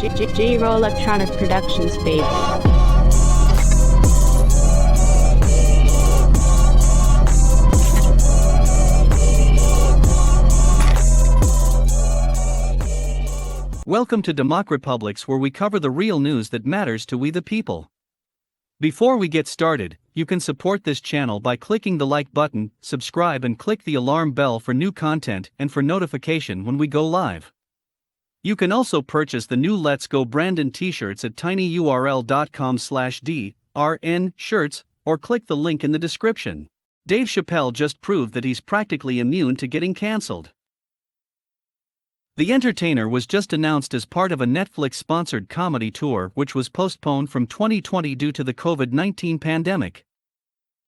J-Roll Electronic Productions, baby. Welcome to DEMOCREPUBLIX, where we cover the real news that matters to we the people. Before we get started, you can support this channel by clicking the like button, subscribe and click the alarm bell for new content and for notification when we go live. You can also purchase the new Let's Go Brandon t-shirts at tinyurl.com/DRN-shirts or click the link in the description. Dave Chappelle just proved that he's practically immune to getting cancelled. The entertainer was just announced as part of a Netflix-sponsored comedy tour which was postponed from 2020 due to the COVID-19 pandemic.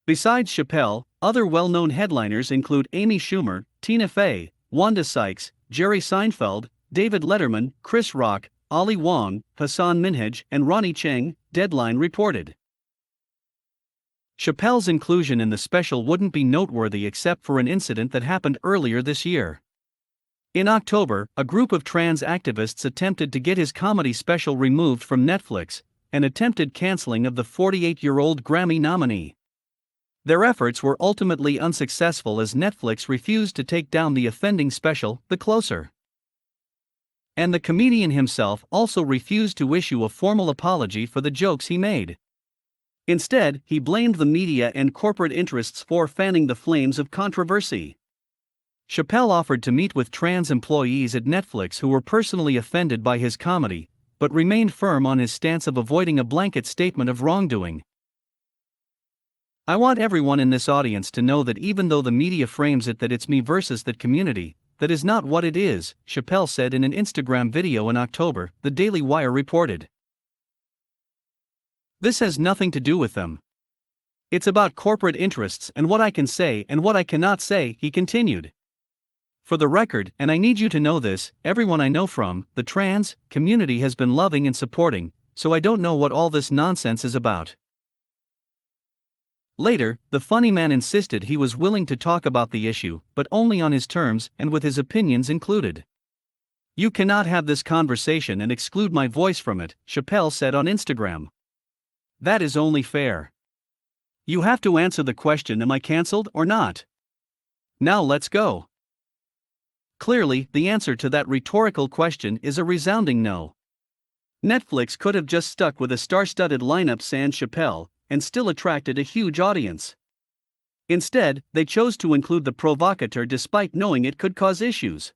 Besides Chappelle, other well-known headliners include Amy Schumer, Tina Fey, Wanda Sykes, Jerry Seinfeld, David Letterman, Chris Rock, Ali Wong, Hassan Minhaj, and Ronnie Cheng, Deadline reported. Chappelle's inclusion in the special wouldn't be noteworthy except for an incident that happened earlier this year. In October, a group of trans activists attempted to get his comedy special removed from Netflix, an attempted canceling of the 48-year-old Grammy nominee. Their efforts were ultimately unsuccessful as Netflix refused to take down the offending special, The Closer. And the comedian himself also refused to issue a formal apology for the jokes he made. Instead, he blamed the media and corporate interests for fanning the flames of controversy. Chappelle offered to meet with trans employees at Netflix who were personally offended by his comedy, but remained firm on his stance of avoiding a blanket statement of wrongdoing. "I want everyone in this audience to know that even though the media frames it that it's me versus that community, that is not what it is," Chappelle said in an Instagram video in October, the Daily Wire reported. "This has nothing to do with them. It's about corporate interests and what I can say and what I cannot say," he continued. "For the record, and I need you to know this, everyone I know from the trans community has been loving and supporting, so I don't know what all this nonsense is about." Later, the funny man insisted he was willing to talk about the issue, but only on his terms and with his opinions included. "You cannot have this conversation and exclude my voice from it," Chappelle said on Instagram. "That is only fair. You have to answer the question, am I cancelled or not? Now let's go." Clearly, the answer to that rhetorical question is a resounding no. Netflix could have just stuck with a star-studded lineup sans Chappelle, and still attracted a huge audience. Instead, they chose to include the provocateur despite knowing it could cause issues.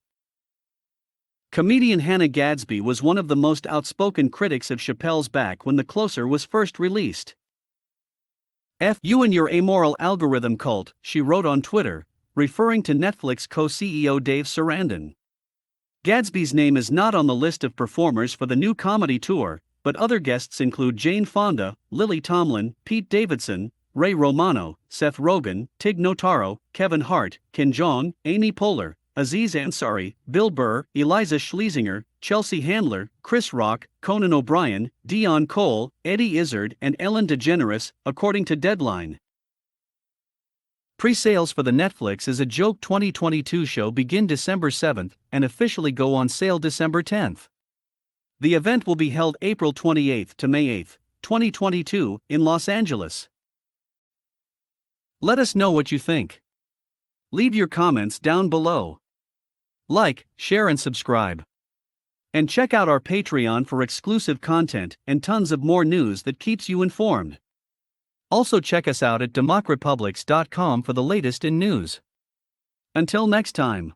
Comedian Hannah Gadsby was one of the most outspoken critics of Chappelle's back when The Closer was first released. "F you and your amoral algorithm cult," she wrote on Twitter, referring to Netflix co-CEO Dave Sarandon. Gadsby's name is not on the list of performers for the new comedy tour, but other guests include Jane Fonda, Lily Tomlin, Pete Davidson, Ray Romano, Seth Rogen, Tig Notaro, Kevin Hart, Ken Jeong, Amy Poehler, Aziz Ansari, Bill Burr, Eliza Schlesinger, Chelsea Handler, Chris Rock, Conan O'Brien, Dion Cole, Eddie Izzard and Ellen DeGeneres, according to Deadline. Pre-sales for the Netflix Is a Joke 2022 show begin December 7th and officially go on sale December 10th. The event will be held April 28th to May 8th, 2022, in Los Angeles. Let us know what you think. Leave your comments down below. Like, share and subscribe. And check out our Patreon for exclusive content and tons of more news that keeps you informed. Also check us out at democrepublix.com for the latest in news. Until next time.